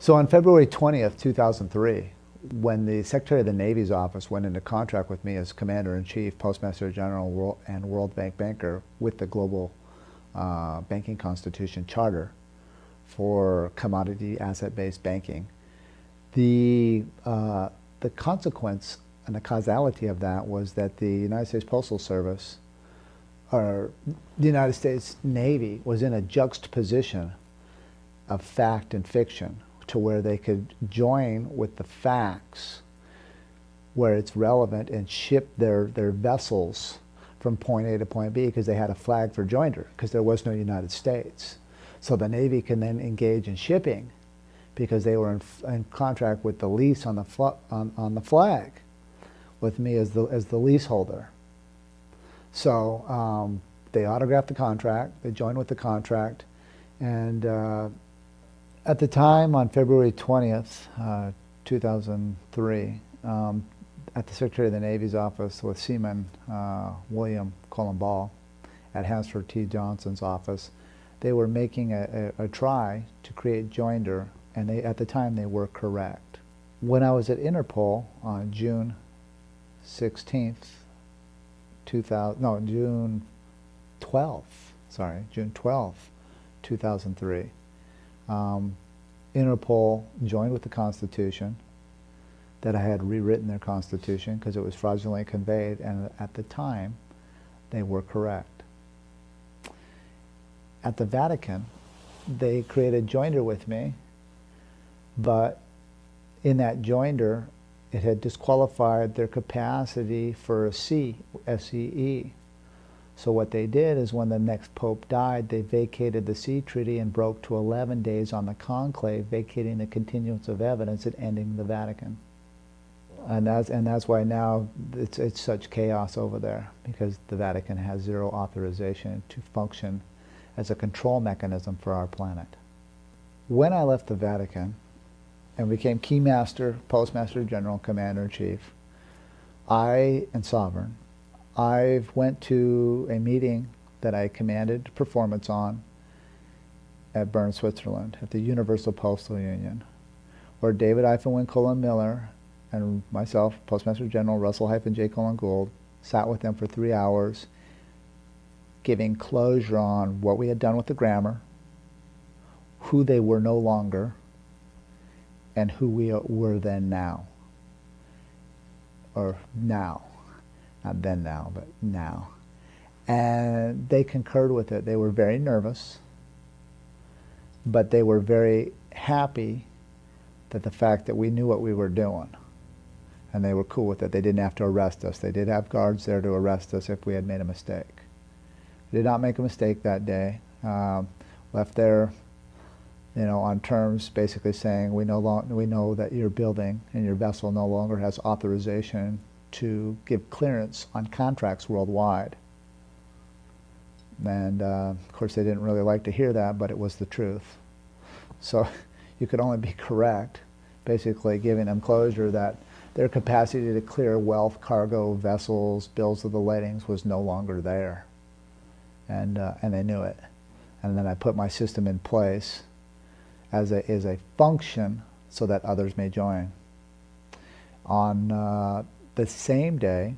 So on February 20th, 2003, when the Secretary of the Navy's office went into contract with me as Commander-in-Chief, Postmaster General, and World Bank banker with the Global Banking Constitution Charter for commodity asset-based banking, the consequence and the causality of that was that the United States Postal Service, or the United States Navy, was in a juxtaposition of fact and fiction, to where they could join with the facts where it's relevant and ship their vessels from point A to point B, because they had a flag for joinder, because there was no United States. So the Navy can then engage in shipping because they were in contract with the lease on the flag, with me as the leaseholder. So they autographed the contract, they joined with the contract, and at the time, on February 20th, 2003, at the Secretary of the Navy's office with Seaman William Cullen Ball at Hansford T. Johnson's office, they were making a try to create joinder, and at the time they were correct. When I was at Interpol on June 16th, June 12th, 2003, Interpol joined with the Constitution, that I had rewritten their Constitution because it was fraudulently conveyed, and at the time they were correct. At the Vatican, they created joinder with me, but in that joinder it had disqualified their capacity for a C, SEE. So what they did is, when the next Pope died, they vacated the C Treaty and broke to 11 days on the conclave, vacating the continuance of evidence and ending the Vatican. And that's why now it's such chaos over there, because the Vatican has zero authorization to function as a control mechanism for our planet. When I left the Vatican and became Keymaster, Postmaster General, Commander-in-Chief, and Sovereign, I went to a meeting that I commanded performance on at Bern, Switzerland, at the Universal Postal Union, where David Cullen Miller and myself, Postmaster General Russell-J. Cullen Gould, sat with them for 3 hours, giving closure on what we had done with the grammar, who they were no longer, and who we were then now. Or now. Not then now, but now. And they concurred with it. They were very nervous, but they were very happy that the fact that we knew what we were doing. And they were cool with it. They didn't have to arrest us. They did have guards there to arrest us if we had made a mistake. We did not make a mistake that day. Left there, on terms basically saying, we know that your building and your vessel no longer has authorization to give clearance on contracts worldwide. And of course they didn't really like to hear that, but it was the truth. So you could only be correct, basically giving them closure that their capacity to clear wealth, cargo, vessels, bills of the ladings was no longer there. And they knew it. And then I put my system in place as a function so that others may join. On the same day,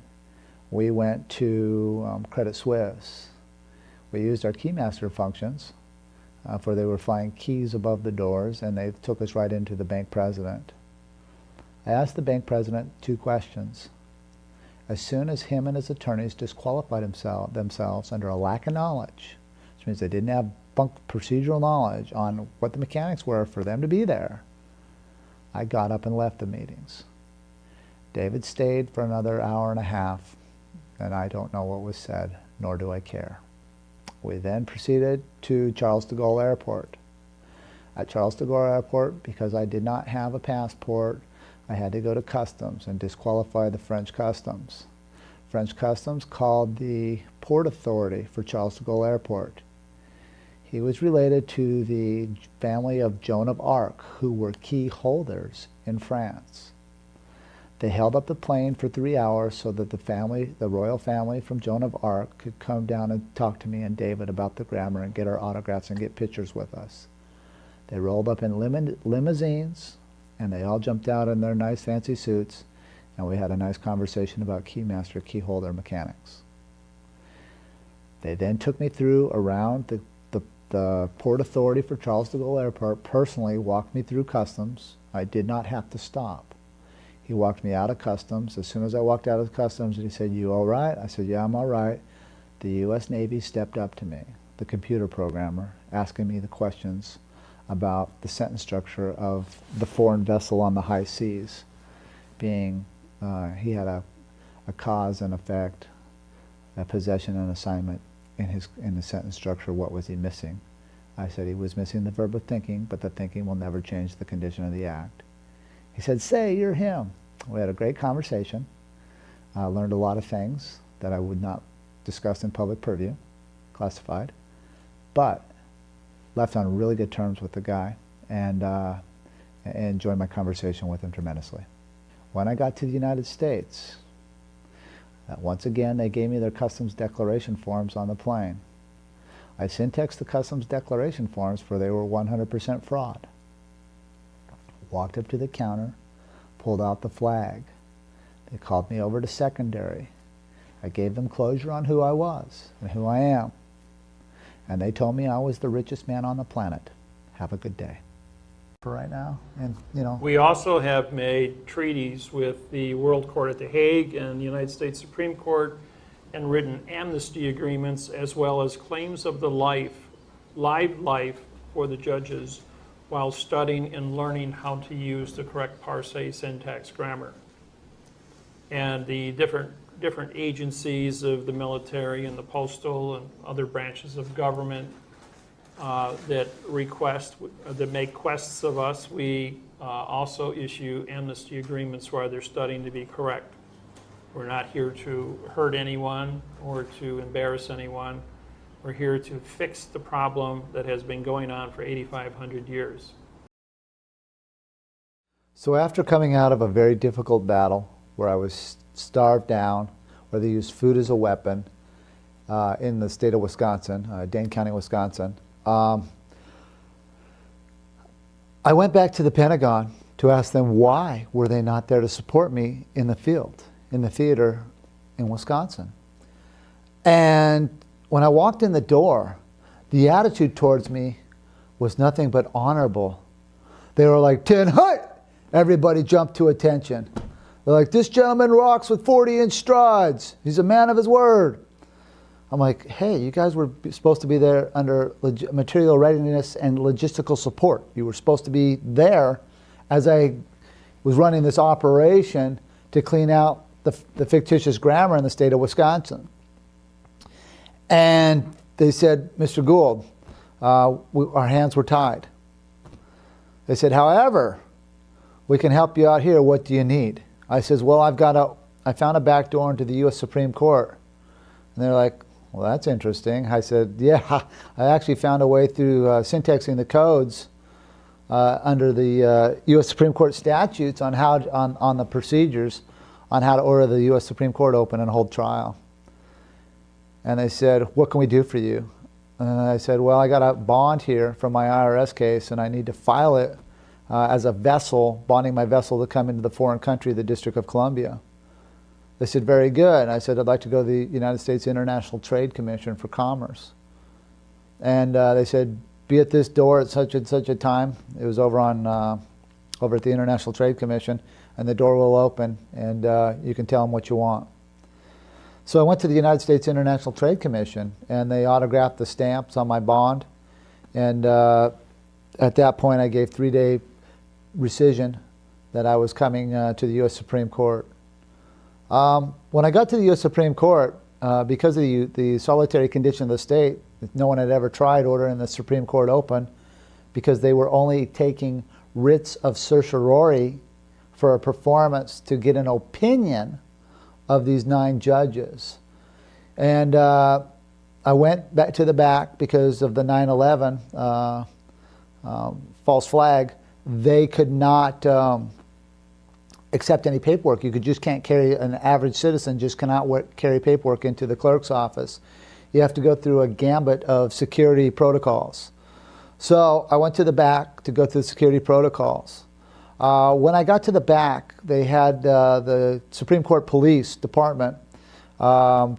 we went to Credit Suisse. We used our Keymaster functions, for they were flying keys above the doors, and they took us right into the bank president. I asked the bank president 2 questions. As soon as him and his attorneys disqualified themselves under a lack of knowledge, which means they didn't have procedural knowledge on what the mechanics were for them to be there, I got up and left the meetings. David stayed for another hour and a half, and I don't know what was said, nor do I care. We then proceeded to Charles de Gaulle Airport. At Charles de Gaulle Airport, because I did not have a passport, I had to go to Customs and disqualify the French Customs. French Customs called the Port Authority for Charles de Gaulle Airport. He was related to the family of Joan of Arc, who were key holders in France. They held up the plane for 3 hours so that the royal family from Joan of Arc could come down and talk to me and David about the grammar and get our autographs and get pictures with us. They rolled up in limousines, and they all jumped out in their nice fancy suits, and we had a nice conversation about keymaster, keyholder mechanics. They then took me through around the Port Authority for Charles de Gaulle Airport, personally walked me through customs. I did not have to stop. He walked me out of customs. As soon as I walked out of customs, he said, "You all right?" I said, "Yeah, I'm all right." The U.S. Navy stepped up to me, the computer programmer, asking me the questions about the sentence structure of the foreign vessel on the high seas, being he had a cause and effect, a possession and assignment in the sentence structure. What was he missing? I said he was missing the verb of thinking, but the thinking will never change the condition of the act. He said, "Say you're him." We had a great conversation. I learned a lot of things that I would not discuss in public purview, classified, but left on really good terms with the guy, and enjoyed my conversation with him tremendously. When I got to the United States, once again, they gave me their customs declaration forms on the plane. I syntexed the customs declaration forms, for they were 100% fraud. Walked up to the counter, pulled out the flag. They called me over to secondary. I gave them closure on who I was and who I am. And they told me I was the richest man on the planet. Have a good day. For right now, and We also have made treaties with the World Court at The Hague and the United States Supreme Court, and written amnesty agreements, as well as claims of the live life for the judges while studying and learning how to use the correct parse, syntax, grammar. And the different agencies of the military and the postal and other branches of government that make quests of us, we also issue amnesty agreements where they're studying to be correct. We're not here to hurt anyone or to embarrass anyone. We're here to fix the problem that has been going on for 8,500 years. So after coming out of a very difficult battle where I was starved down, where they used food as a weapon in the state of Wisconsin, Dane County, Wisconsin, I went back to the Pentagon to ask them why were they not there to support me in the field, in the theater in Wisconsin. And when I walked in the door, the attitude towards me was nothing but honorable. They were like, "Tin Hut!" Everybody jumped to attention. They're like, "This gentleman rocks with 40-inch strides. He's a man of his word." I'm like, "Hey, you guys were supposed to be there under material readiness and logistical support. You were supposed to be there as I was running this operation to clean out the fictitious grammar in the state of Wisconsin." And they said, "Mr. Gould, our hands were tied." They said, "However, we can help you out here. What do you need?" I says, "Well, I found a back door into the U.S. Supreme Court." And they're like, "Well, that's interesting." I said, "Yeah, I actually found a way through syntaxing the codes under the U.S. Supreme Court statutes on how on the procedures on how to order the U.S. Supreme Court open and hold trial." And they said, "What can we do for you?" And I said, "Well, I got a bond here from my IRS case, and I need to file it as a vessel, bonding my vessel to come into the foreign country, the District of Columbia." They said, "Very good." I said, "I'd like to go to the United States International Trade Commission for Commerce." And they said, "Be at this door at such and such a time." It was over at the International Trade Commission, and the door will open, and you can tell them what you want. So I went to the United States International Trade Commission, and they autographed the stamps on my bond. And at that point, I gave 3-day rescission that I was coming to the U.S. Supreme Court. When I got to the U.S. Supreme Court, because of the solitary condition of the state, no one had ever tried ordering the Supreme Court open, because they were only taking writs of certiorari for a performance to get an opinion of these 9 judges. And I went back to the back because of the 9/11 false flag. They could not accept any paperwork. You just can't carry, an average citizen just cannot carry paperwork into the clerk's office. You have to go through a gambit of security protocols. So I went to the back to go through the security protocols. When I got to the back, they had the Supreme Court Police Department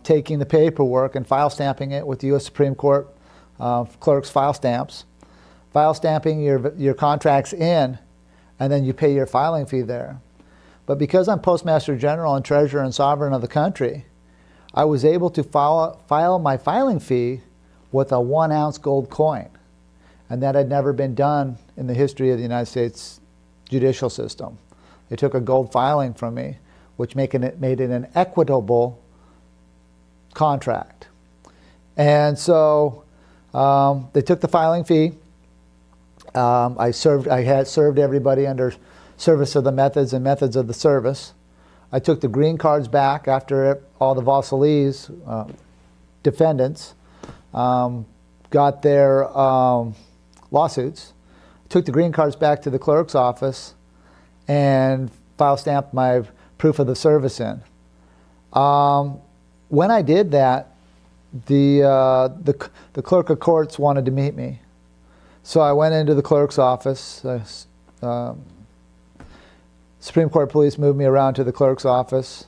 taking the paperwork and file stamping it with the U.S. Supreme Court clerk's file stamps, file stamping your contracts in, and then you pay your filing fee there. But because I'm Postmaster General and Treasurer and Sovereign of the country, I was able to file my filing fee with a 1-ounce gold coin. And that had never been done in the history of the United States judicial system. They took a gold filing from me, which made it an equitable contract. And so they took the filing fee. I had served everybody under service of the methods and methods of the service. I took the green cards back after all the Vassalese defendants got their lawsuits. Took the green cards back to the clerk's office and file stamped my proof of the service in. When I did that, the clerk of courts wanted to meet me. So I went into the clerk's office. Supreme Court police moved me around to the clerk's office,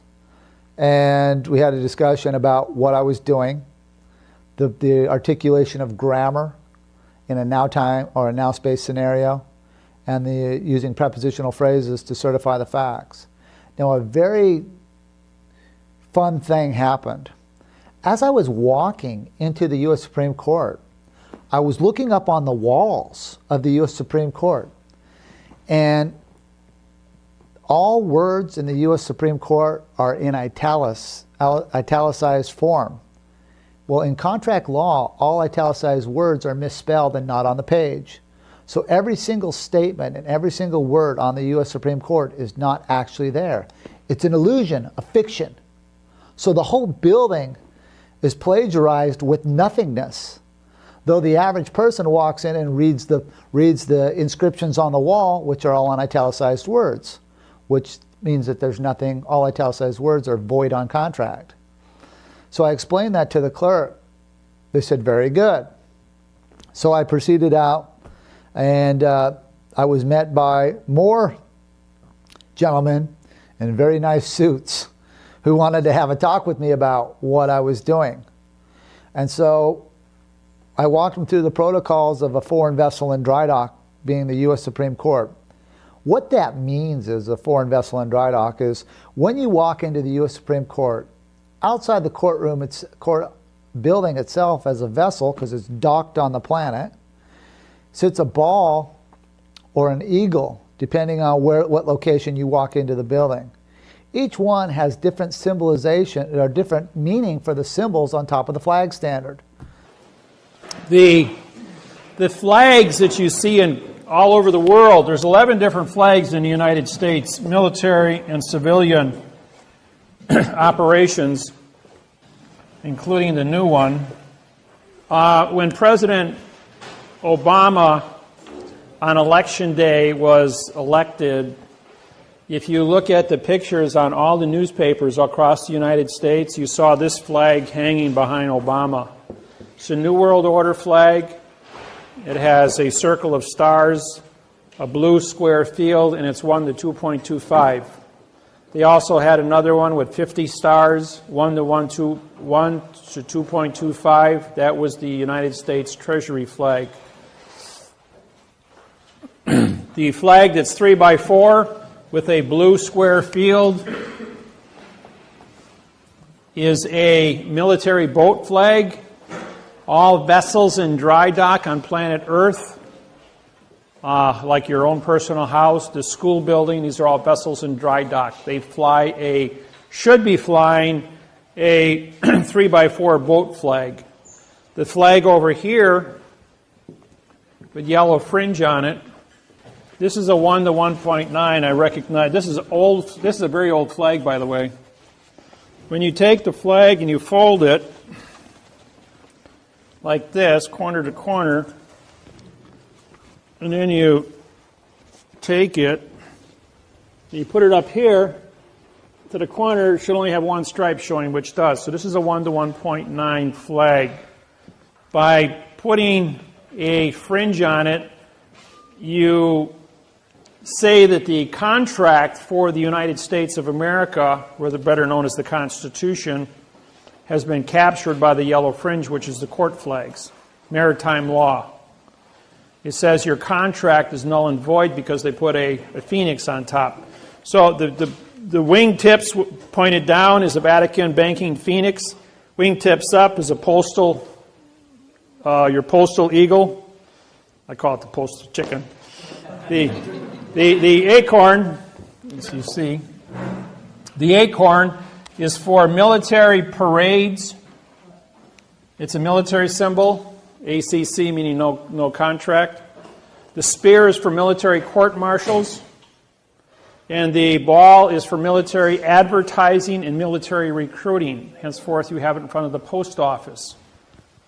and we had a discussion about what I was doing, the articulation of grammar in a now time or a now space scenario, and the using prepositional phrases to certify the facts. Now, a very fun thing happened. As I was walking into the U.S. Supreme Court, I was looking up on the walls of the U.S. Supreme Court, and all words in the U.S. Supreme Court are in italicized form. Well, in contract law, all italicized words are misspelled and not on the page. So every single statement and every single word on the U.S. Supreme Court is not actually there. It's an illusion, a fiction. So the whole building is plagiarized with nothingness. Though the average person walks in and reads the inscriptions on the wall, which are all on italicized words, which means that there's nothing, all italicized words are void on contract. So I explained that to the clerk. They said, very good. So I proceeded out, and I was met by more gentlemen in very nice suits who wanted to have a talk with me about what I was doing. And so I walked them through the protocols of a foreign vessel in dry dock, being the U.S. Supreme Court. What that means is a foreign vessel in dry dock is when you walk into the U.S. Supreme Court, outside the courtroom, court building itself as a vessel, because it's docked on the planet, sits a ball or an eagle, depending on what location you walk into the building. Each one has different symbolization or different meaning for the symbols on top of the flag standard. The flags that you see all over the world, there's 11 different flags in the United States, military and civilian operations, including the new one. When President Obama on election day was elected, if you look at the pictures on all the newspapers across the United States, you saw this flag hanging behind Obama. It's a New World Order flag. It has a circle of stars, a blue square field, and it's 1 to 2.25. They also had another one with 50 stars, 1 to 2.25. That was the United States Treasury flag. The flag that's 3 by 4 with a blue square field is a military boat flag. All vessels in dry dock on planet Earth, like your own personal house, the school building, these are all vessels in dry dock. They should be flying a 3 by 4 boat flag. The flag over here with yellow fringe on it, this is a 1 to 1.9. I recognize this is old. This is a very old flag, by the way. When you take the flag and you fold it like this, corner to corner, and then you take it, you put it up here to the corner, it should only have one stripe showing, which does. So this is a 1 to 1.9 flag. By putting a fringe on it, you say that the contract for the United States of America, or the better known as the Constitution, has been captured by the yellow fringe, which is the court flags, maritime law. It says your contract is null and void because they put a phoenix on top. So the wing tips pointed down is a Vatican banking phoenix. Wing tips up is a postal, your postal eagle. I call it the postal chicken. The acorn, as you see, the acorn is for military parades. It's a military symbol, ACC meaning no contract. The spear is for military court-martials. And the ball is for military advertising and military recruiting. Henceforth, you have it in front of the post office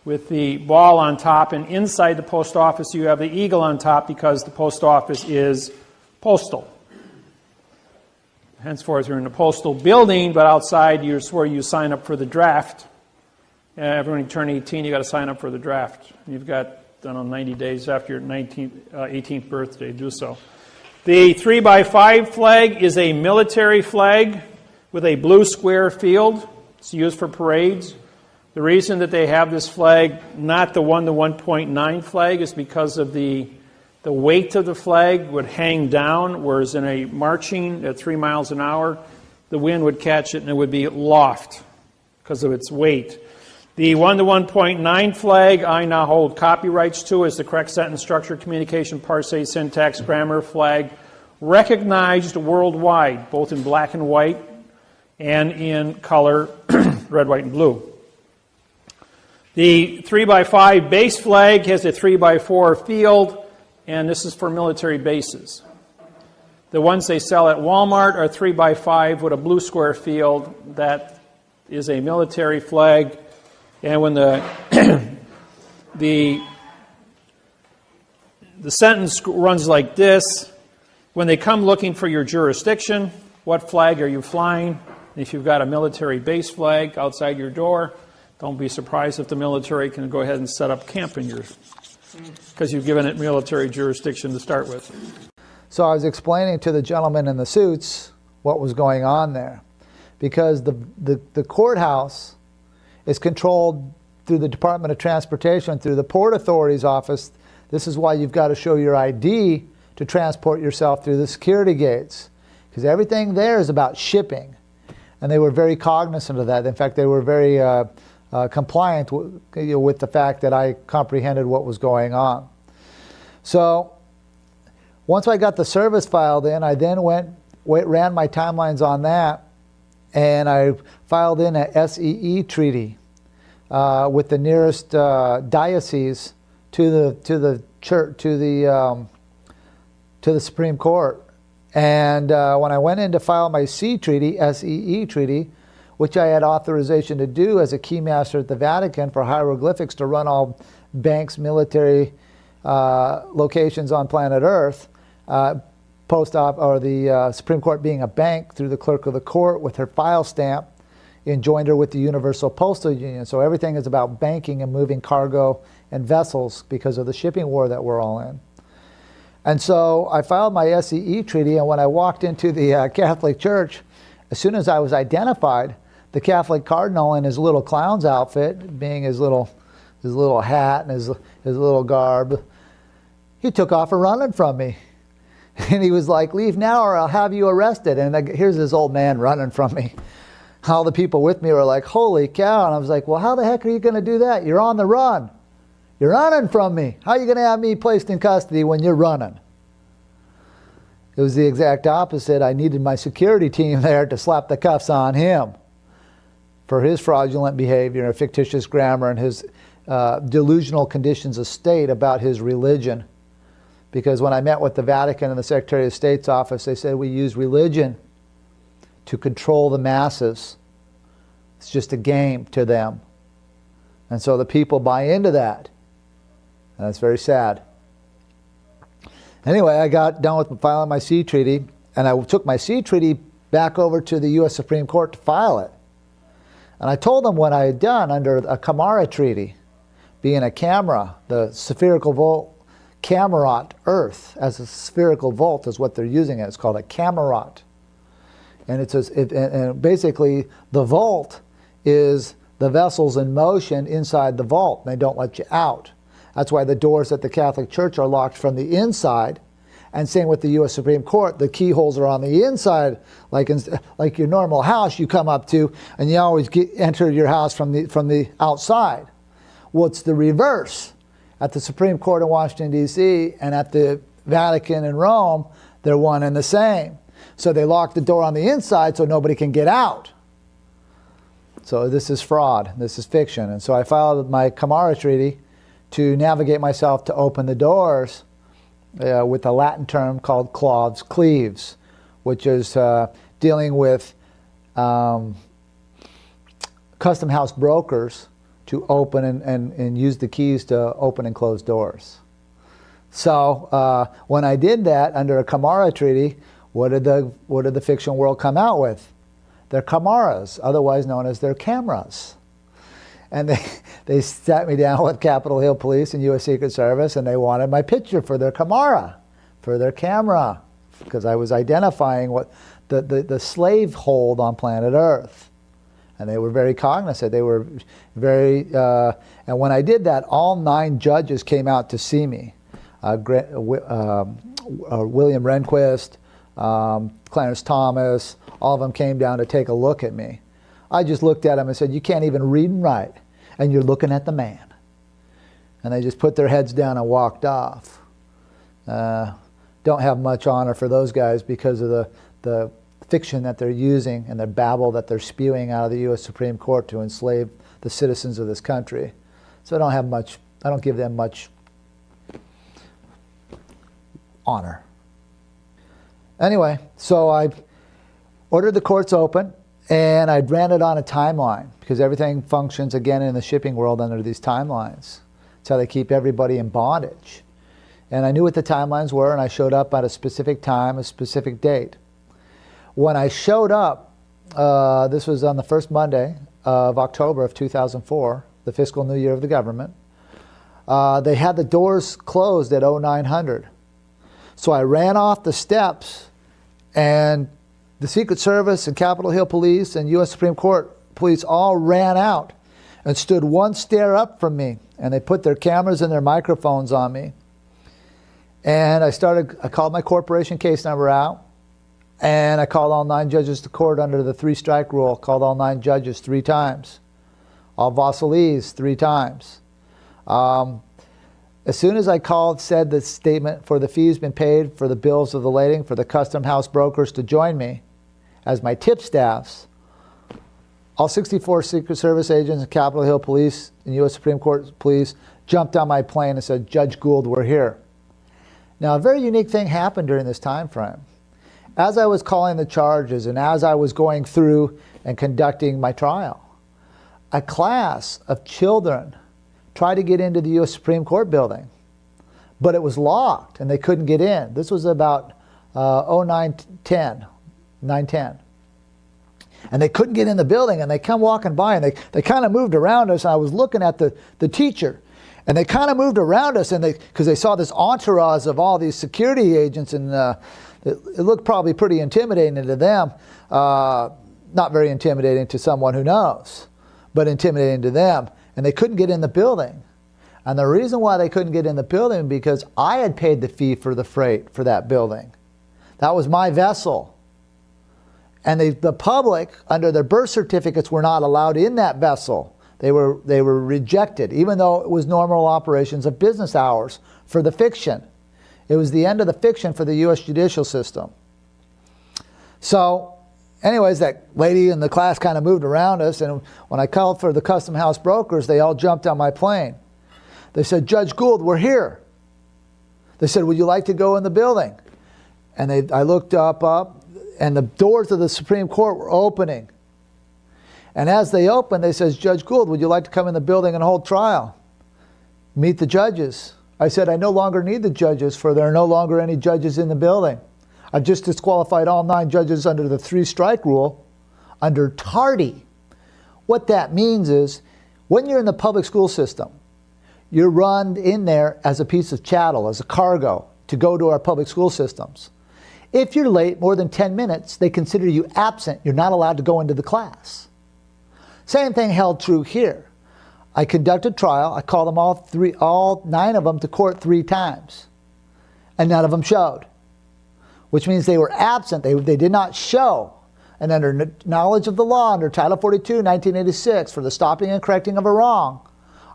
with the ball on top. And inside the post office, you have the eagle on top because the post office is postal. Henceforth, you're in the postal building, but outside, it's where you sign up for the draft. Everyone you turn 18, you've got to sign up for the draft. You've got, 90 days after your 18th birthday to do so. The 3x5 flag is a military flag with a blue square field. It's used for parades. The reason that they have this flag, not the 1 to 1.9 flag, is because of the weight of the flag would hang down, whereas in a marching at 3 miles an hour, the wind would catch it and it would be aloft because of its weight. The 1 to 1.9 flag I now hold copyrights to as the correct sentence structure, communication, parse, syntax, grammar flag, recognized worldwide, both in black and white and in color, red, white, and blue. The 3x5 base flag has a 3x4 field, and this is for military bases. The ones they sell at Walmart are 3x5 with a blue square field. That is a military flag. And when the sentence runs like this, when they come looking for your jurisdiction, what flag are you flying? If you've got a military base flag outside your door, don't be surprised if the military can go ahead and set up camp in yours, because you've given it military jurisdiction to start with. So I was explaining to the gentleman in the suits what was going on there, because the courthouse is controlled through the Department of Transportation, through the Port Authority's office. This is why you've got to show your ID to transport yourself through the security gates, because everything there is about shipping. And they were very cognizant of that. In fact, they were very compliant with the fact that I comprehended what was going on. So once I got the service filed in, I then ran my timelines on that, and I filed in a SEE treaty with the nearest diocese to the church, to the Supreme Court. And when I went in to file my SEE treaty, which I had authorization to do as a keymaster at the Vatican for hieroglyphics to run all banks, military locations on planet Earth, the Supreme Court being a bank through the clerk of the court with her file stamp, enjoined her with the Universal Postal Union. So everything is about banking and moving cargo and vessels because of the shipping war that we're all in. And so I filed my SEE treaty, and when I walked into the Catholic Church, as soon as I was identified, the Catholic cardinal in his little clown's outfit, being his little hat and his little garb, he took off running from me. And he was like, "Leave now or I'll have you arrested." And here's this old man running from me. All the people with me were like, "Holy cow." And I was like, "Well, how the heck are you going to do that? You're on the run. You're running from me. How are you going to have me placed in custody when you're running?" It was the exact opposite. I needed my security team there to slap the cuffs on him for his fraudulent behavior, fictitious grammar, and his delusional conditions of state about his religion. Because when I met with the Vatican and the Secretary of State's office, they said we use religion to control the masses. It's just a game to them. And so the people buy into that. And that's very sad. Anyway, I got done with filing my SEE treaty, and I took my SEE treaty back over to the U.S. Supreme Court to file it. And I told them what I had done under a Camara treaty. being a camera, the spherical volt, camerot Earth as a spherical volt is what they're using it. It's called a camerot. And and basically the volt is the vessels in motion inside the vault. They don't let you out. That's why the doors at the Catholic Church are locked from the inside. And same with the U.S. Supreme Court. The keyholes are on the inside, like your normal house you come up to, and you always enter your house from the outside. Well, it's the reverse. At the Supreme Court in Washington, D.C., and at the Vatican in Rome, they're one and the same. So they lock the door on the inside so nobody can get out. So this is fraud. This is fiction. And so I filed my Camara Treaty to navigate myself to open the doors with a Latin term called clause cleaves, which is dealing with custom house brokers to open and use the keys to open and close doors. So when I did that under a Camara Treaty, what did the fiction world come out with? Their Camaras, otherwise known as their cameras. And they sat me down with Capitol Hill Police and U.S. Secret Service, and they wanted my picture for their Camara, for their camera, because I was identifying what the slave hold on planet Earth. And they were very cognizant. They were very, and when I did that, all 9 judges came out to see me. William Rehnquist, Clarence Thomas, all of them came down to take a look at me. I just looked at them and said, you can't even read and write, and you're looking at the man. And they just put their heads down and walked off. Don't have much honor for those guys because of the fiction that they're using and the babble that they're spewing out of the U.S. Supreme Court to enslave the citizens of this country. So I don't give them much honor. Anyway, so I ordered the courts open, and I ran it on a timeline because everything functions, again, in the shipping world under these timelines. It's how they keep everybody in bondage. And I knew what the timelines were, and I showed up at a specific time, a specific date. When I showed up, this was on the first Monday of October of 2004, the fiscal new year of the government, they had the doors closed at 0900. So I ran off the steps, and the Secret Service and Capitol Hill Police and U.S. Supreme Court Police all ran out and stood one stair up from me, and they put their cameras and their microphones on me. And I called my corporation case number out, and I called all 9 judges to court under the 3-strike rule, called all 9 judges 3 times, all Vassalese 3 times. As soon as I called, said the statement for the fees been paid for the bills of the lading for the custom house brokers to join me as my tip staffs, all 64 Secret Service agents and Capitol Hill Police and U.S. Supreme Court Police jumped on my plane and said, Judge Gould, we're here. Now, a very unique thing happened during this time frame. As I was calling the charges and as I was going through and conducting my trial, a class of children tried to get into the U.S. Supreme Court building, but it was locked and they couldn't get in. This was about 9/10. And they couldn't get in the building, and they come walking by, and they kind of moved around us. And I was looking at the teacher, and they kind of moved around us, and because they saw this entourage of all these security agents, and it looked probably pretty intimidating to them. Not very intimidating to someone who knows, but intimidating to them. And they couldn't get in the building. And the reason why they couldn't get in the building because I had paid the fee for the freight for that building. That was my vessel. And the public, under their birth certificates, were not allowed in that vessel. They were rejected, even though it was normal operations of business hours for the fiction. It was the end of the fiction for the U.S. judicial system. So, anyways, that lady in the class kind of moved around us, and when I called for the custom house brokers, they all jumped on my plane. They said, Judge Gould, we're here. They said, would you like to go in the building? And I looked up, and the doors of the Supreme Court were opening. And as they opened, they said, Judge Gould, would you like to come in the building and hold trial? Meet the judges. I said, I no longer need the judges, for there are no longer any judges in the building. I've just disqualified all 9 judges under the 3-strike rule, under tardy. What that means is, when you're in the public school system, you're run in there as a piece of chattel, as a cargo, to go to our public school systems. If you're late more than 10 minutes, they consider you absent. You're not allowed to go into the class. Same thing held true here. I conducted trial. I called them all 9 of them to court 3 times. And none of them showed. Which means they were absent. They did not show. And under knowledge of the law, under Title 42, 1986, for the stopping and correcting of a wrong,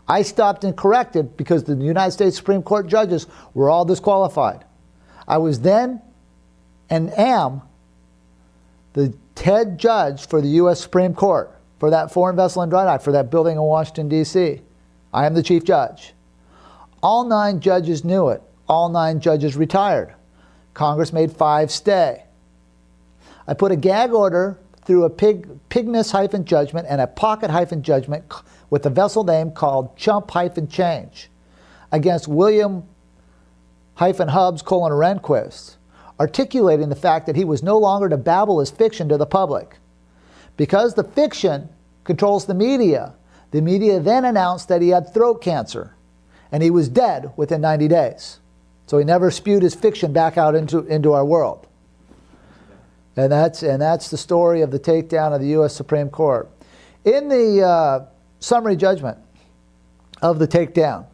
I stopped and corrected because the United States Supreme Court judges were all disqualified. I was then and am the head judge for the U.S. Supreme Court for that foreign vessel and dry dock, for that building in Washington, D.C. I am the chief judge. All 9 judges knew it. All 9 judges retired. Congress made 5 stay. I put a gag order through a pigness-judgment and a pocket-judgment with a vessel name called Chump-Change against William Hubbs Rehnquist, articulating the fact that he was no longer to babble his fiction to the public. Because the fiction controls the media then announced that he had throat cancer and he was dead within 90 days. So he never spewed his fiction back out into our world. And that's the story of the takedown of the U.S. Supreme Court. In the summary judgment of the takedown,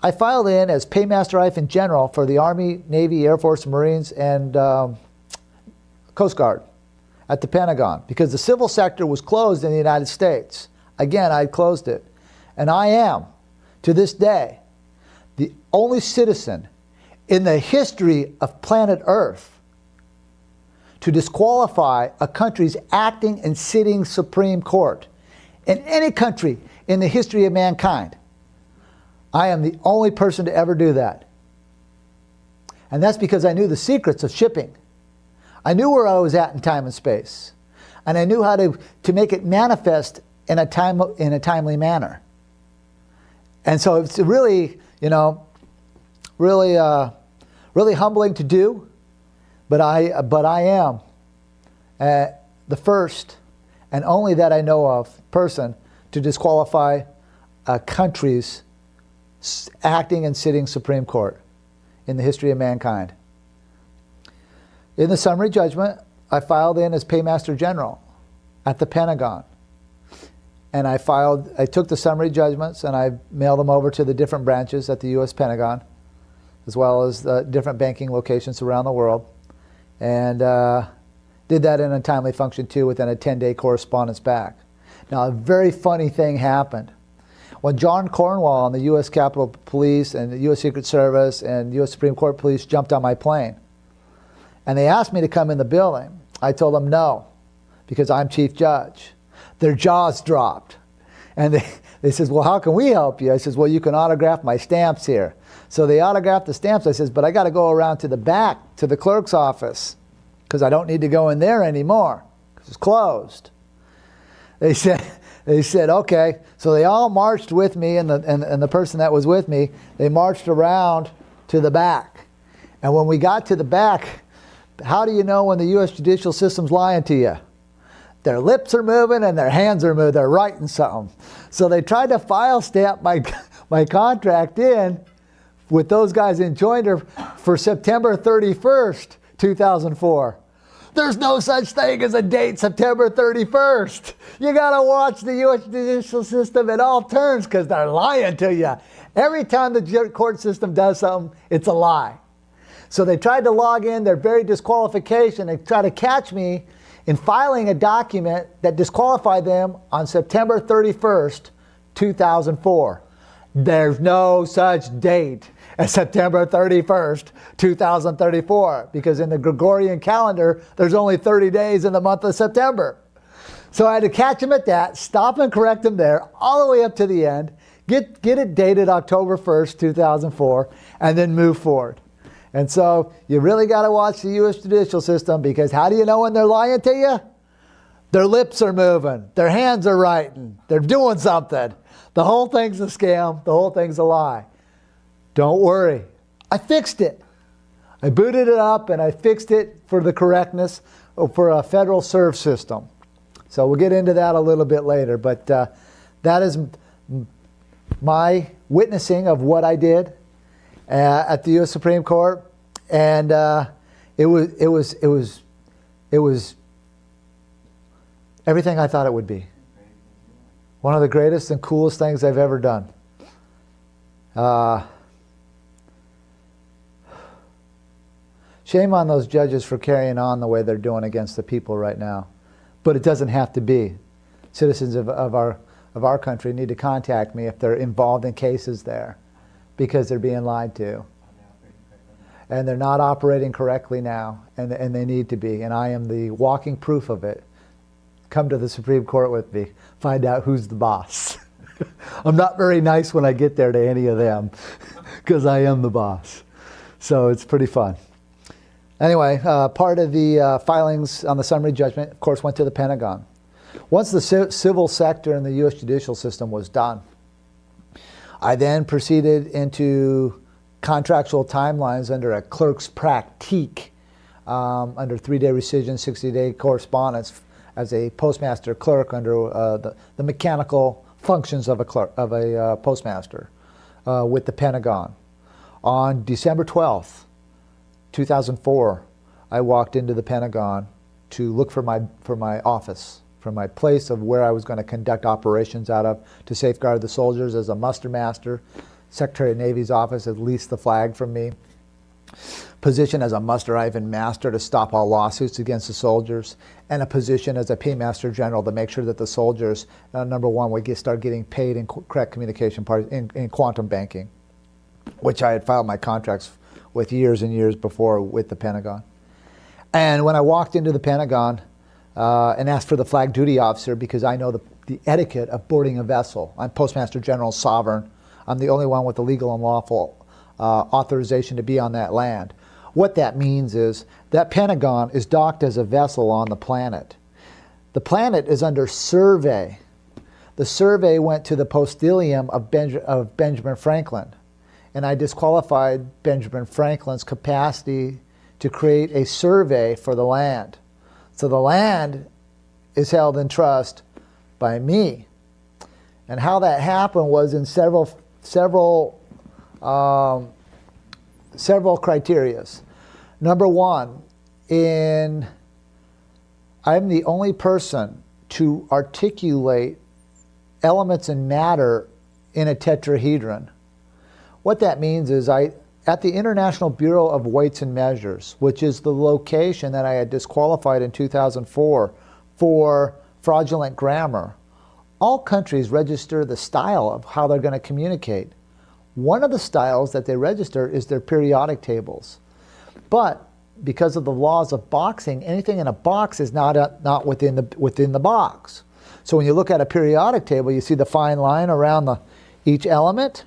I filed in as Paymaster-General for the Army, Navy, Air Force, Marines, and Coast Guard at the Pentagon because the civil sector was closed in the United States. Again, I closed it. And I am, to this day, the only citizen in the history of planet Earth to disqualify a country's acting and sitting Supreme Court. In any country in the history of mankind, I am the only person to ever do that. And that's because I knew the secrets of shipping. I knew where I was at in time and space. And I knew how to make it manifest in a timely manner. And so it's really, really humbling to do. But I am the first and only that I know of person to disqualify a country's acting and sitting Supreme Court in the history of mankind. In the summary judgment, I filed in as Paymaster General at the Pentagon. And I took the summary judgments and I mailed them over to the different branches at the U.S. Pentagon, as well as the different banking locations around the world. And did that in a timely function too within a 10-day correspondence back. Now a very funny thing happened. When John Cornwall and the U.S. Capitol Police and the U.S. Secret Service and U.S. Supreme Court Police jumped on my plane and they asked me to come in the building, I told them no, because I'm chief judge. Their jaws dropped. And they says, well, how can we help you? I says, well, you can autograph my stamps here. So they autographed the stamps. I says, but I got to go around to the back, to the clerk's office, because I don't need to go in there anymore, because it's closed. They said, okay. So they all marched with me, and the person that was with me, they marched around to the back. And when we got to the back, how do you know when the U.S. judicial system's lying to you? Their lips are moving and their hands are moving. They're writing something. So they tried to file stamp my contract in with those guys in joinder for September 31st, 2004. There's no such thing as a date, September 31st. You got to watch the U.S. judicial system at all turns because they're lying to you. Every time the court system does something, it's a lie. So they tried to log in their very disqualification. They tried to catch me in filing a document that disqualified them on September 31st, 2004. There's no such date as September 31st, 2034, because in the Gregorian calendar, there's only 30 days in the month of September. So I had to catch them at that, stop and correct them there, all the way up to the end, get it dated October 1st, 2004, and then move forward. And so you really got to watch the U.S. judicial system, because how do you know when they're lying to you? Their lips are moving. Their hands are writing. They're doing something. The whole thing's a scam. The whole thing's a lie. Don't worry. I fixed it. I booted it up and I fixed it for the correctness for a federal serve system. So we'll get into that a little bit later. But that is my witnessing of what I did at the U.S. Supreme Court, and it was everything I thought it would be. One of the greatest and coolest things I've ever done. Shame on those judges for carrying on the way they're doing against the people right now. But it doesn't have to be. Citizens of our country need to contact me if they're involved in cases there, because they're being lied to. And they're not operating correctly now, and they need to be. And I am the walking proof of it. Come to the Supreme Court with me. Find out who's the boss. I'm not very nice when I get there to any of them, because I am the boss. So it's pretty fun. Anyway, part of the filings on the summary judgment, of course, went to the Pentagon. Once the civil sector in the U.S. judicial system was done, I then proceeded into contractual timelines under a clerk's pratique, under 3-day rescission, 60-day correspondence as a postmaster clerk under the mechanical functions of a postmaster with the Pentagon. On December 12th, 2004, I walked into the Pentagon to look for my office, for my place of where I was going to conduct operations out of to safeguard the soldiers as a muster master. Secretary of Navy's office had leased the flag from me. Position as a muster Ivan master to stop all lawsuits against the soldiers, and a position as a paymaster general to make sure that the soldiers, number one, would start getting paid in correct communication parties in quantum banking, which I had filed my contracts with years and years before with the Pentagon. And when I walked into the Pentagon and asked for the flag duty officer, because I know the etiquette of boarding a vessel. I'm Postmaster General Sovereign. I'm the only one with the legal and lawful authorization to be on that land. What that means is that Pentagon is docked as a vessel on the planet. The planet is under survey. The survey went to the postilium of Benjamin Franklin, and I disqualified Benjamin Franklin's capacity to create a survey for the land. So the land is held in trust by me. And how that happened was in several criterias. Number one, I'm the only person to articulate elements and matter in a tetrahedron. What that means is at the International Bureau of Weights and Measures, which is the location that I had disqualified in 2004 for fraudulent grammar, all countries register the style of how they're going to communicate. One of the styles that they register is their periodic tables. But because of the laws of boxing, anything in a box is not within the box. So when you look at a periodic table, you see the fine line around each element.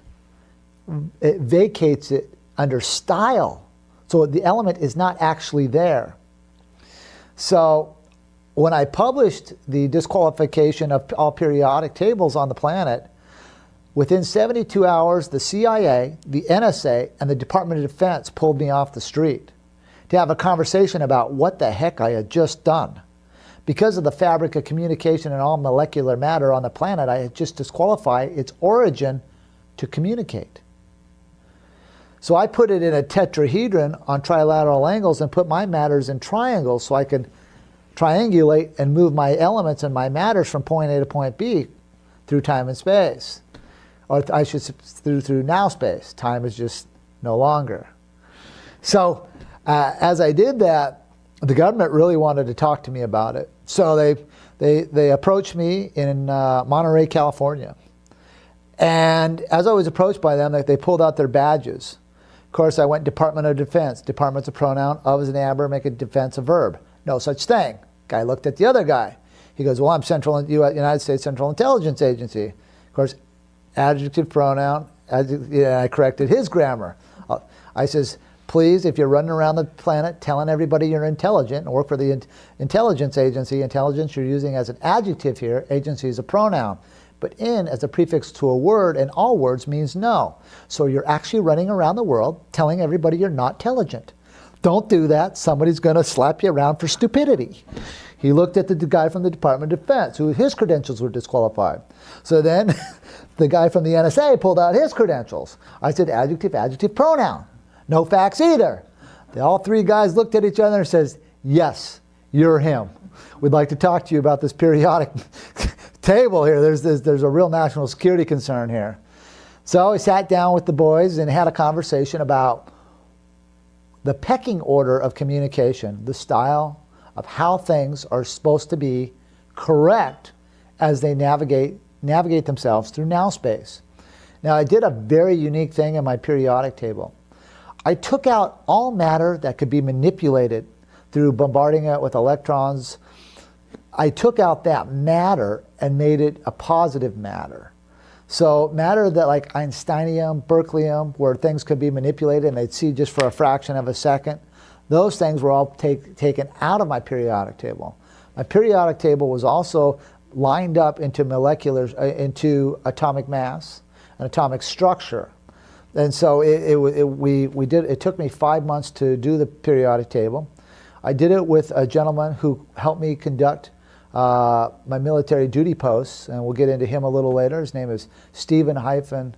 It vacates it under style. So the element is not actually there. So when I published the disqualification of all periodic tables on the planet, within 72 hours, the CIA, the NSA, and the Department of Defense pulled me off the street to have a conversation about what the heck I had just done. Because of the fabric of communication and all molecular matter on the planet, I had just disqualified its origin to communicate. So I put it in a tetrahedron on trilateral angles and put my matters in triangles so I could triangulate and move my elements and my matters from point A to point B through time and space. Or I should say through now space. Time is just no longer. So as I did that, the government really wanted to talk to me about it. So they approached me in Monterey, California. And as I was approached by them, they pulled out their badges. Of course, I went Department of Defense. Department's a pronoun, of is an adverb, make a defense a verb. No such thing. Guy looked at the other guy. He goes, well, I'm United States Central Intelligence Agency. Of course, adjective pronoun, I corrected his grammar. I says, please, if you're running around the planet telling everybody you're intelligent and work for the intelligence agency, intelligence you're using as an adjective here, agency is a pronoun. But in as a prefix to a word, and all words means no. So you're actually running around the world telling everybody you're not intelligent. Don't do that. Somebody's going to slap you around for stupidity. He looked at the guy from the Department of Defense, who his credentials were disqualified. So then the guy from the NSA pulled out his credentials. I said, adjective, adjective, pronoun. No facts either. All three guys looked at each other and says, yes, you're him. We'd like to talk to you about this periodic table here. There's a real national security concern here. So we sat down with the boys and had a conversation about the pecking order of communication, the style of how things are supposed to be correct as they navigate themselves through now space. Now, I did a very unique thing in my periodic table. I took out all matter that could be manipulated through bombarding it with electrons. I took out that matter and made it a positive matter. So matter that like Einsteinium, Berkeleyium, where things could be manipulated and they'd see just for a fraction of a second, those things were all taken out of my periodic table. My periodic table was also lined up into into atomic mass and atomic structure. And so it took me 5 months to do the periodic table. I did it with a gentleman who helped me conduct my military duty posts, and we'll get into him a little later. His name is Stephen Alvin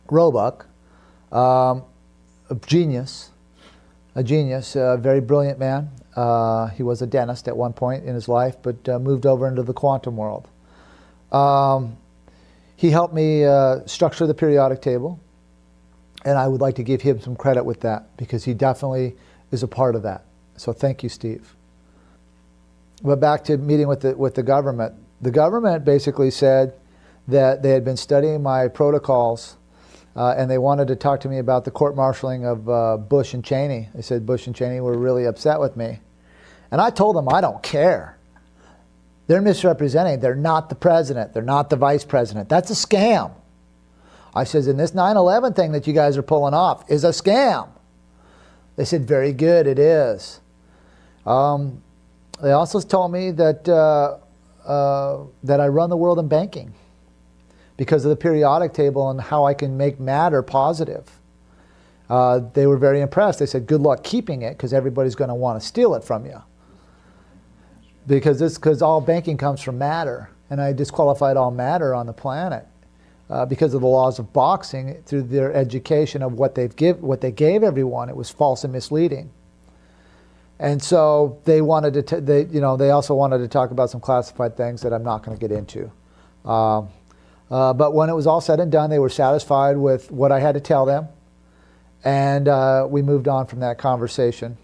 Roebuck, a genius, a very brilliant man. He was a dentist at one point in his life, but moved over into the quantum world. He helped me structure the periodic table, and I would like to give him some credit with that because he definitely is a part of that. So thank you, Steve. But back to meeting with the government. The government basically said that they had been studying my protocols and they wanted to talk to me about the court-martialing of Bush and Cheney. They said Bush and Cheney were really upset with me. And I told them I don't care. They're misrepresenting. They're not the president. They're not the vice president. That's a scam. I says, and this 9/11 thing that you guys are pulling off is a scam. They said, very good, it is. They also told me that that I run the world in banking because of the periodic table and how I can make matter positive. They were very impressed. They said, good luck keeping it because everybody's going to want to steal it from you. Because all banking comes from matter, and I disqualified all matter on the planet because of the laws of boxing through their education of what they gave everyone. It was false and misleading. And so they wanted to, they also wanted to talk about some classified things that I'm not going to get into. But when it was all said and done, they were satisfied with what I had to tell them, and we moved on from that conversation.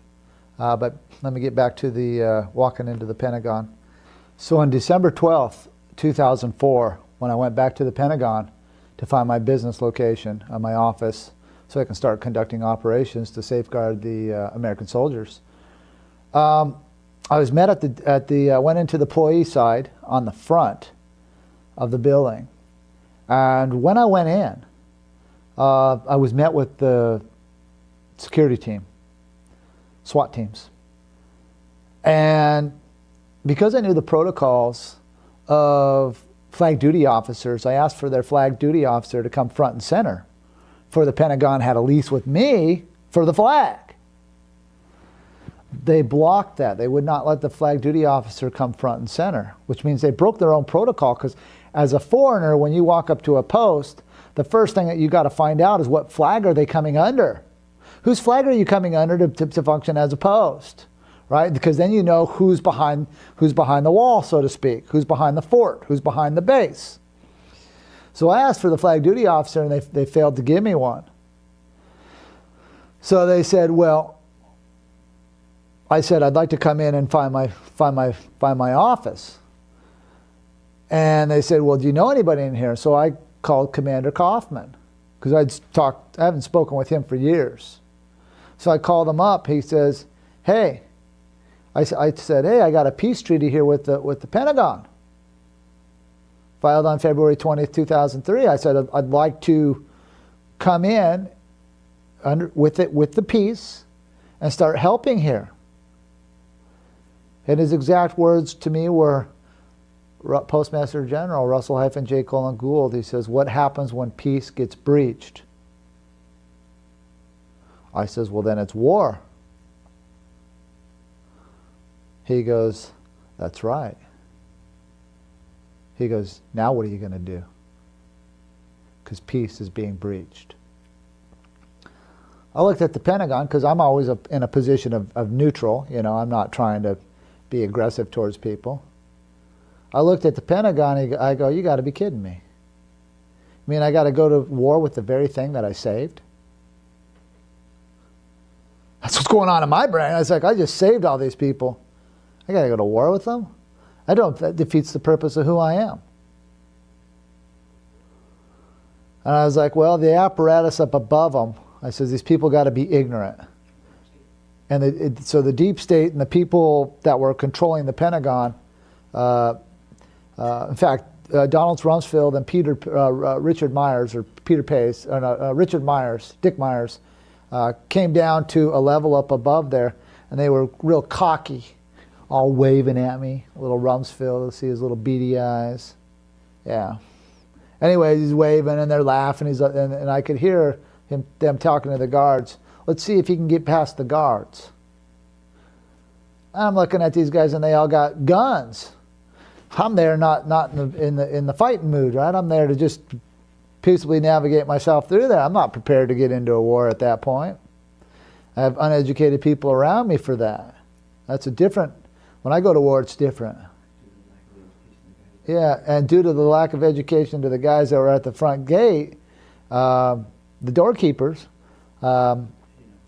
But let me get back to the walking into the Pentagon. So on December 12th, 2004, when I went back to the Pentagon to find my business location, my office, so I can start conducting operations to safeguard the American soldiers, I was met went into the employee side on the front of the building. And when I went in, I was met with the security team, SWAT teams. And because I knew the protocols of flag duty officers, I asked for their flag duty officer to come front and center, for the Pentagon had a lease with me for the flag. They blocked that. They would not let the flag duty officer come front and center, which means they broke their own protocol, because as a foreigner, when you walk up to a post, the first thing that you got to find out is what flag are they coming under? Whose flag are you coming under to function as a post, right? Because then you know who's behind the wall, so to speak, who's behind the fort, who's behind the base. So I asked for the flag duty officer, and they failed to give me one. So they said, well, I said I'd like to come in and find my office. And they said, well, do you know anybody in here? So I called Commander Kaufman, because I haven't spoken with him for years. So I called him up. He says, hey, I said, hey, I got a peace treaty here with the Pentagon, filed on February 20th, 2003. I said, I'd like to come in with the peace and start helping here. And his exact words to me were, Postmaster General Russell J. Gould, he says, what happens when peace gets breached? I says, well, then it's war. He goes, "That's right." He goes, "Now what are you going to do?" Because peace is being breached. I looked at the Pentagon because I'm always in a position of neutral. You know, I'm not trying to be aggressive towards people. I looked at the Pentagon, I go, "You got to be kidding me. I mean, I got to go to war with the very thing that I saved?" That's what's going on in my brain. I was like, I just saved all these people. I got to go to war with them? That defeats the purpose of who I am. And I was like, well, the apparatus up above them, I said, these people got to be ignorant. And so the deep state and the people that were controlling the Pentagon, in fact, Donald Rumsfeld and Richard Myers, or Peter Pace, or no, Richard Myers, Dick Myers, came down to a level up above there, and they were real cocky, all waving at me. Little Rumsfeld, see his little beady eyes. Yeah. Anyways, he's waving, and they're laughing. And I could hear them talking to the guards. Let's see if he can get past the guards. I'm looking at these guys, and they all got guns. I'm there not in the fighting mood, right? I'm there to just peaceably navigate myself through that. I'm not prepared to get into a war at that point. I have uneducated people around me for that. That's a different, when I go to war, it's different. Yeah, and due to the lack of education to the guys that were at the front gate, the doorkeepers, it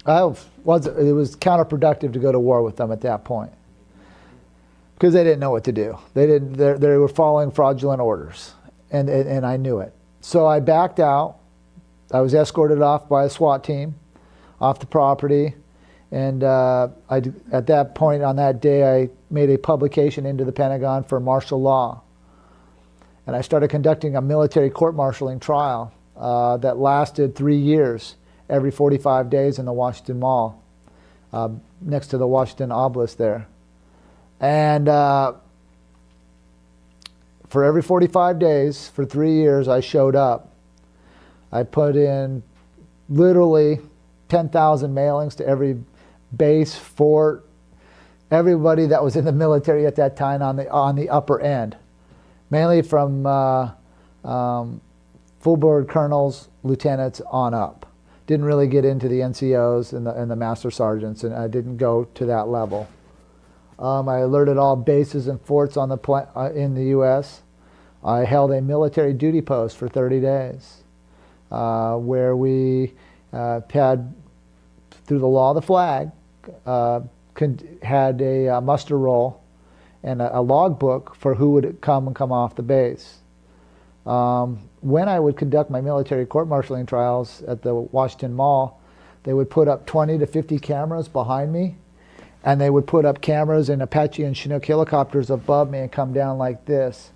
was counterproductive to go to war with them at that point because they didn't know what to do. They were following fraudulent orders, and I knew it. So I backed out. I was escorted off by a SWAT team off the property, and at that point on that day, I made a publication into the Pentagon for martial law, and I started conducting a military court-martialing trial that lasted 3 years, every 45 days in the Washington Mall, next to the Washington Obelisk there. And for every 45 days, for 3 years, I showed up. I put in literally 10,000 mailings to every base, fort, everybody that was in the military at that time on the upper end, mainly from full board colonels, lieutenants on up. Didn't really get into the NCOs and the master sergeants, and I didn't go to that level. I alerted all bases and forts on in the U.S. I held a military duty post for 30 days, where we had, through the law of the flag, had a muster roll and a log book for who would come off the base. When I would conduct my military court-martialing trials at the Washington Mall, they would put up 20 to 50 cameras behind me, and they would put up cameras in Apache and Chinook helicopters above me and come down like this.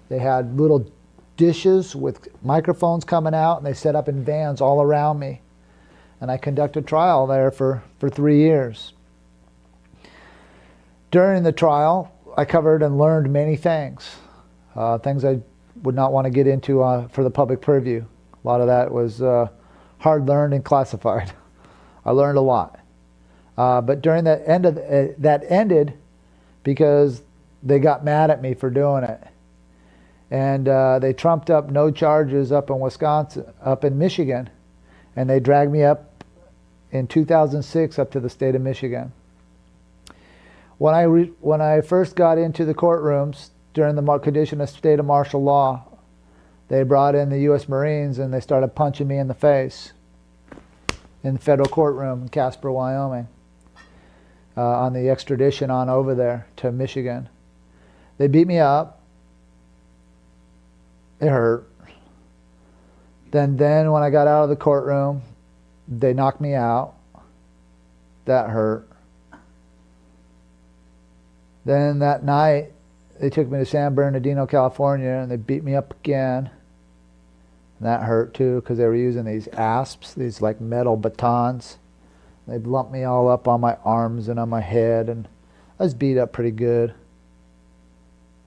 They had little dishes with microphones coming out, and they set up in vans all around me. And I conducted trial there for 3 years. During the trial, I covered and learned many things. Things I would not want to get into for the public purview. A lot of that was hard learned and classified. I learned a lot. But during that ended because they got mad at me for doing it. And they trumped up no charges up in Wisconsin, up in Michigan, and they dragged me up in 2006 up to the state of Michigan. When I first got into the courtrooms during the condition of state of martial law, they brought in the U.S. Marines and they started punching me in the face in the federal courtroom in Casper, Wyoming, on the extradition on over there to Michigan. They beat me up. It hurt. Then when I got out of the courtroom, they knocked me out. That hurt. Then that night, they took me to San Bernardino, California, and they beat me up again. And that hurt too, because they were using these asps, these like metal batons. They lumped me all up on my arms and on my head, and I was beat up pretty good.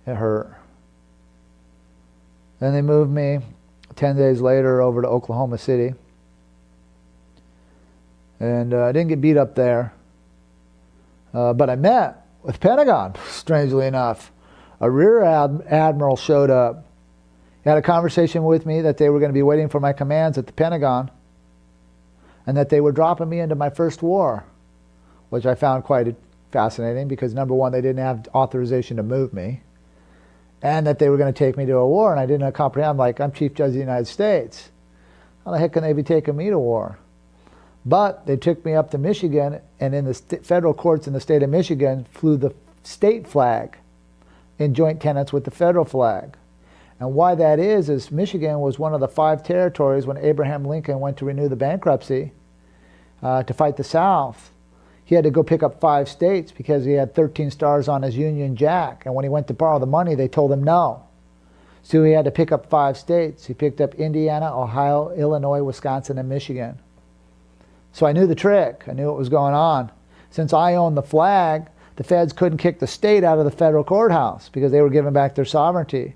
It hurt. Then they moved me 10 days later over to Oklahoma City. And I didn't get beat up there. But I met with Pentagon, strangely enough. A rear admiral showed up. He had a conversation with me that they were going to be waiting for my commands at the Pentagon and that they were dropping me into my first war, which I found quite fascinating because, number one, they didn't have authorization to move me, and that they were going to take me to a war, and I didn't comprehend. I'm like, I'm Chief Judge of the United States. How the heck can they be taking me to war? But they took me up to Michigan, and in the federal courts in the state of Michigan flew the state flag in joint tenets with the federal flag. And why that is Michigan was one of the 5 territories when Abraham Lincoln went to renew the bankruptcy to fight the South. He had to go pick up 5 states because he had 13 stars on his Union Jack. And when he went to borrow the money, they told him no. So he had to pick up 5 states. He picked up Indiana, Ohio, Illinois, Wisconsin, and Michigan. So I knew the trick. I knew what was going on. Since I owned the flag, the feds couldn't kick the state out of the federal courthouse because they were giving back their sovereignty.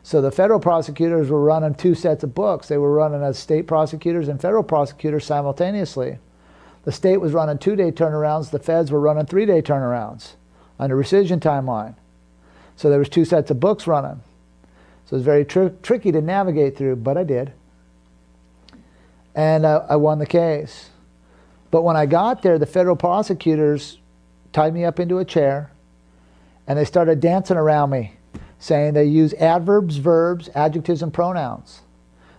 So the federal prosecutors were running 2 sets of books. They were running as state prosecutors and federal prosecutors simultaneously. The state was running 2-day turnarounds. The feds were running 3-day turnarounds on a rescission timeline. So there was 2 sets of books running. So it was very tricky to navigate through, but I did. And I won the case. But when I got there, the federal prosecutors tied me up into a chair, and they started dancing around me, saying they use adverbs, verbs, adjectives, and pronouns.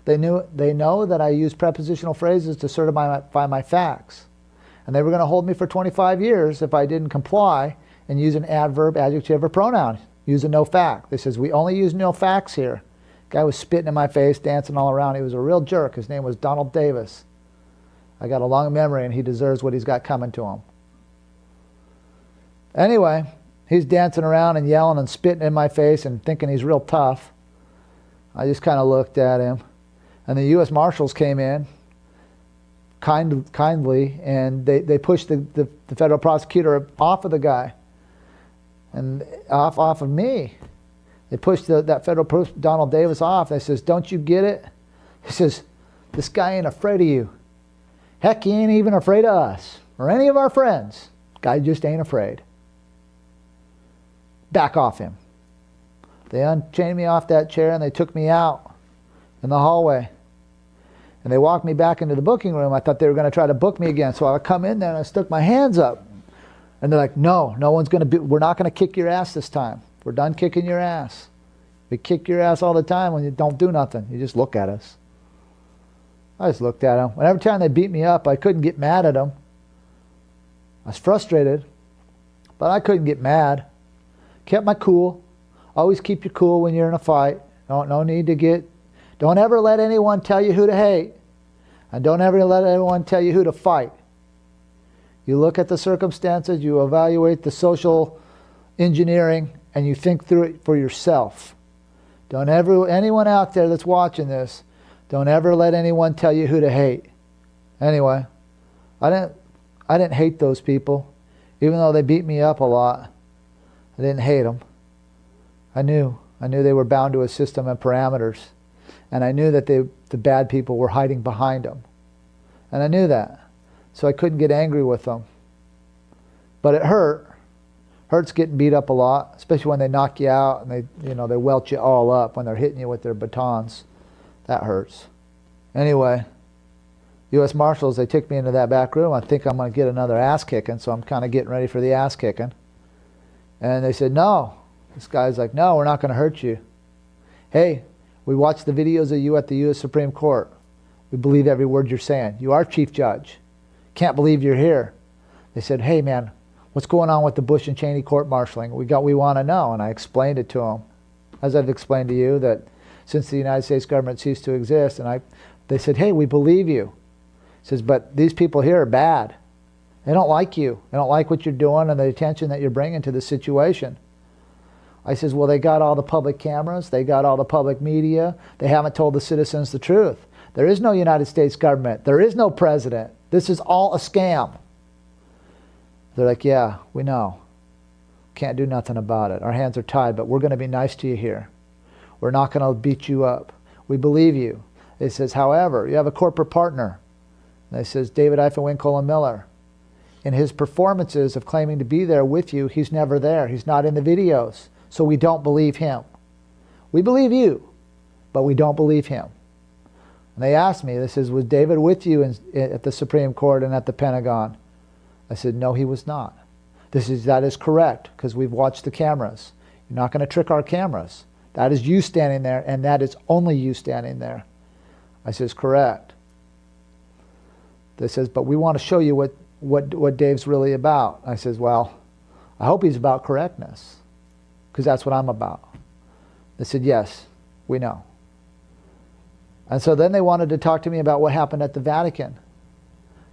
They know that I use prepositional phrases to certify my facts. And they were going to hold me for 25 years if I didn't comply and use an adverb, adjective, or pronoun. Use a no fact. They says, we only use no facts here. Guy was spitting in my face, dancing all around. He was a real jerk. His name was Donald Davis. I got a long memory, and he deserves what he's got coming to him. Anyway, he's dancing around and yelling and spitting in my face and thinking he's real tough. I just kind of looked at him. And the U.S. Marshals came in kindly, and they pushed the federal prosecutor off of the guy and off of me. They pushed that federal Donald Davis off. They says, don't you get it? He says, this guy ain't afraid of you. Heck, he ain't even afraid of us or any of our friends. Guy just ain't afraid. Back off him. They unchained me off that chair and they took me out in the hallway. And they walked me back into the booking room. I thought they were going to try to book me again. So I come in there and I stuck my hands up. And they're like, no one's going to we're not going to kick your ass this time. We're done kicking your ass. We kick your ass all the time when you don't do nothing. You just look at us. I just looked at them. And every time they beat me up, I couldn't get mad at them. I was frustrated, but I couldn't get mad. Kept my cool. Always keep your cool when you're in a fight. No need to get... Don't ever let anyone tell you who to hate. And don't ever let anyone tell you who to fight. You look at the circumstances, you evaluate the social engineering, and you think through it for yourself. Don't ever, anyone out there that's watching this, don't ever let anyone tell you who to hate. Anyway, I didn't hate those people. Even though they beat me up a lot, I didn't hate them. I knew they were bound to a system and parameters. And I knew that the bad people were hiding behind them. And I knew that. So I couldn't get angry with them. But it hurt. Hurts getting beat up a lot, especially when they knock you out and they welt you all up when they're hitting you with their batons. That hurts. Anyway, U.S. Marshals, they took me into that back room. I think I'm going to get another ass kicking, so I'm kind of getting ready for the ass kicking. And they said, no. This guy's like, no, we're not going to hurt you. Hey, we watched the videos of you at the U.S. Supreme Court. We believe every word you're saying. You are Chief Judge. Can't believe you're here. They said, hey, man, what's going on with the Bush and Cheney court-martialing? We want to know. And I explained it to them, as I've explained to you, that since the United States government ceased to exist, and they said, hey, we believe you. He says, but these people here are bad. They don't like you. They don't like what you're doing and the attention that you're bringing to the situation. I says, well, they got all the public cameras. They got all the public media. They haven't told the citizens the truth. There is no United States government. There is no president. This is all a scam. They're like, yeah, we know. Can't do nothing about it. Our hands are tied, but we're going to be nice to you here. We're not going to beat you up. We believe you. It says, however, you have a corporate partner. And they says, David Eifenwinkle and Miller. in his performances of claiming to be there with you, he's never there. He's not in the videos. So we don't believe him. We believe you, but we don't believe him. And they asked me, this is, was David with you at the Supreme Court and at the Pentagon? I said, no, he was not. That is correct, because we've watched the cameras. You're not going to trick our cameras. That is you standing there, and that is only you standing there. I says, correct. They says, but we want to show you what Dave's really about. I says, well, I hope he's about correctness, because that's what I'm about. They said, yes, we know. And so then they wanted to talk to me about what happened at the Vatican.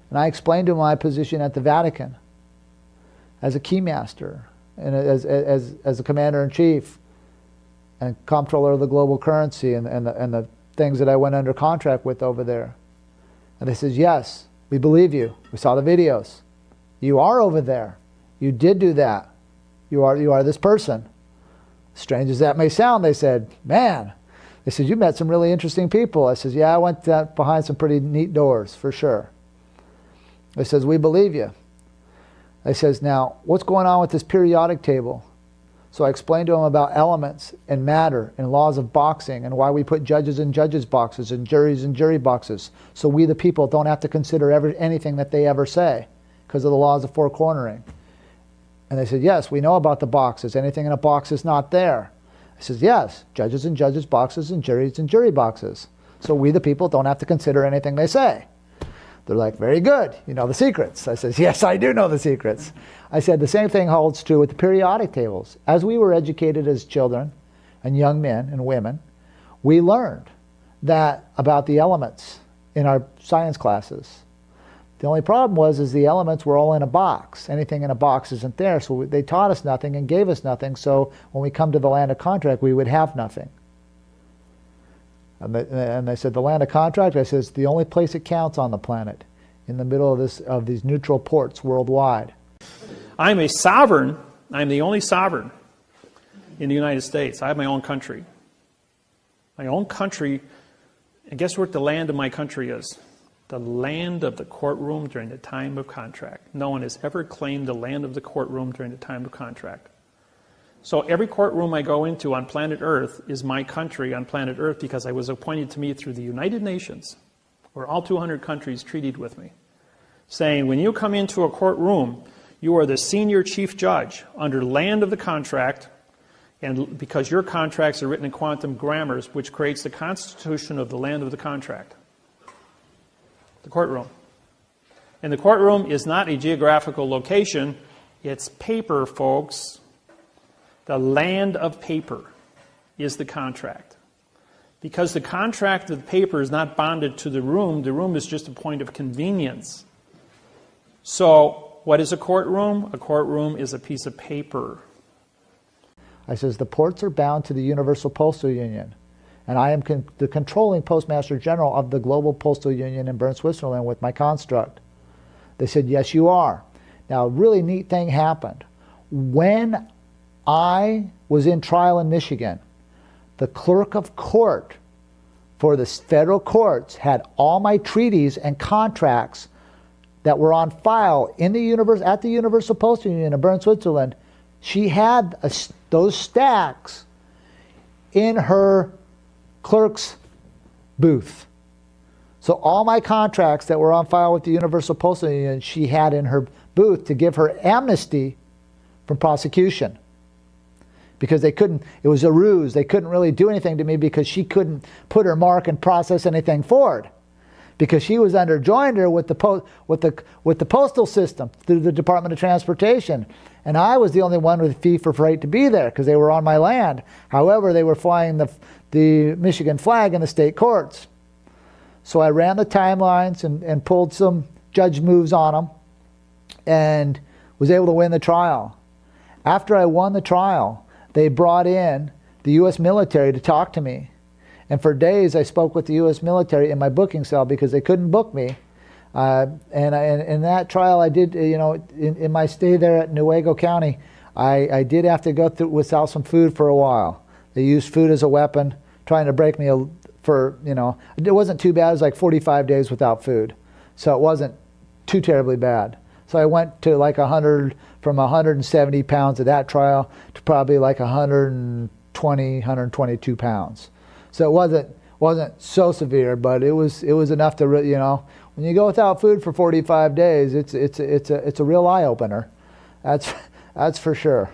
And I explained to them my position at the Vatican as a keymaster and as a commander-in-chief and comptroller of the global currency and the things that I went under contract with over there. And they says, yes, we believe you. We saw the videos. You are over there. You did do that. You are this person. Strange as that may sound, they said, man. They said, you met some really interesting people. I says, yeah, I went behind some pretty neat doors, for sure. They says, we believe you. I says, now, what's going on with this periodic table? So I explained to him about elements and matter and laws of boxing and why we put judges in judges' boxes and juries in jury boxes, so we the people don't have to consider anything that they ever say because of the laws of four cornering. And they said, yes, we know about the boxes. Anything in a box is not there. I says, yes, judges in judges' boxes and juries in jury boxes, so we the people don't have to consider anything they say. They're like, very good, you know the secrets. I says, yes, I do know the secrets. I said, the same thing holds true with the periodic tables. As we were educated as children and young men and women, we learned that about the elements in our science classes. The only problem is the elements were all in a box. Anything in a box isn't there, so they taught us nothing and gave us nothing, so when we come to the land of contract, we would have nothing. And they said, the land of contract, I says, the only place it counts on the planet, in the middle of these neutral ports worldwide. I'm a sovereign. I'm the only sovereign in the United States. I have my own country. My own country, and guess what the land of my country is? The land of the courtroom during the time of contract. No one has ever claimed the land of the courtroom during the time of contract. So every courtroom I go into on planet Earth is my country on planet Earth because I was appointed to me through the United Nations, where all 200 countries treated with me, saying, when you come into a courtroom, you are the senior chief judge under land of the contract, and because your contracts are written in quantum grammars, which creates the constitution of the land of the contract. The courtroom. And the courtroom is not a geographical location, it's paper, folks. The land of paper is the contract. Because the contract of the paper is not bonded to the room is just a point of convenience. So, what is a courtroom? A courtroom is a piece of paper. I says, the ports are bound to the Universal Postal Union. And I am the controlling Postmaster General of the Global Postal Union in Bern, Switzerland with my construct. They said, yes, you are. Now, a really neat thing happened. When I was in trial in Michigan, the clerk of court for the federal courts had all my treaties and contracts that were on file in the at the Universal Postal Union in Bern, Switzerland. She had those stacks in her clerk's booth. So all my contracts that were on file with the Universal Postal Union, she had in her booth to give her amnesty from prosecution. Because they couldn't, it was a ruse. They couldn't really do anything to me because she couldn't put her mark and process anything forward. Because she was under joinder with the postal system through the Department of Transportation. And I was the only one with fee for freight to be there because they were on my land. However, they were flying the Michigan flag in the state courts. So I ran the timelines and pulled some judge moves on them and was able to win the trial. After I won the trial, they brought in the U.S. military to talk to me. And for days I spoke with the U.S. military in my booking cell because they couldn't book me. And in that trial I did, in my stay there at Newaygo County, I did have to go through without some food for a while. They used food as a weapon, trying to break me it wasn't too bad. It was like 45 days without food. So it wasn't too terribly bad. So I went to like 100, from 170 pounds at that trial to probably like 120, 122 pounds. So it wasn't so severe, but it was enough to, you know, when you go without food for 45 days, it's a real eye opener. That's for sure.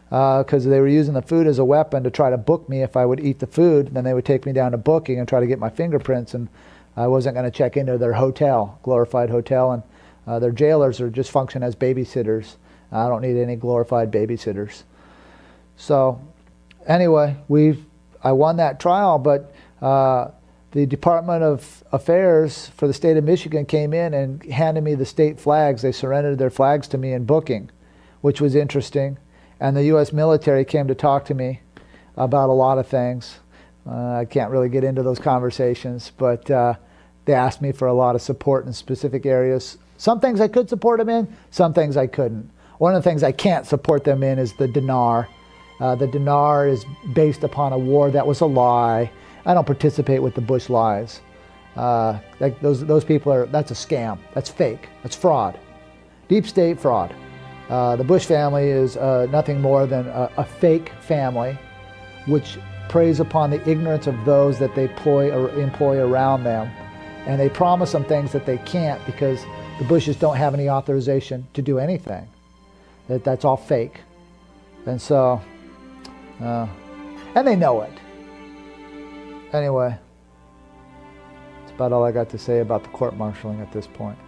Because they were using the food as a weapon to try to book me if I would eat the food. Then they would take me down to booking and try to get my fingerprints, and I wasn't going to check into their hotel, glorified hotel, and their jailers are just function as babysitters. I don't need any glorified babysitters. So anyway, I won that trial, but the Department of Affairs for the state of Michigan came in and handed me the state flags. They surrendered their flags to me in booking, which was interesting. And the U.S. military came to talk to me about a lot of things. I can't really get into those conversations, but they asked me for a lot of support in specific areas. Some things I could support them in, some things I couldn't. One of the things I can't support them in is the dinar. The dinar is based upon a war that was a lie. I don't participate with the Bush lies. Like those people that's a scam. That's fake. That's fraud. Deep state fraud. The Bush family is nothing more than a fake family which preys upon the ignorance of those that they employ around them. And they promise them things that they can't because the Bushes don't have any authorization to do anything. That's all fake. And so, and they know it. Anyway, that's about all I got to say about the court-martialing at this point.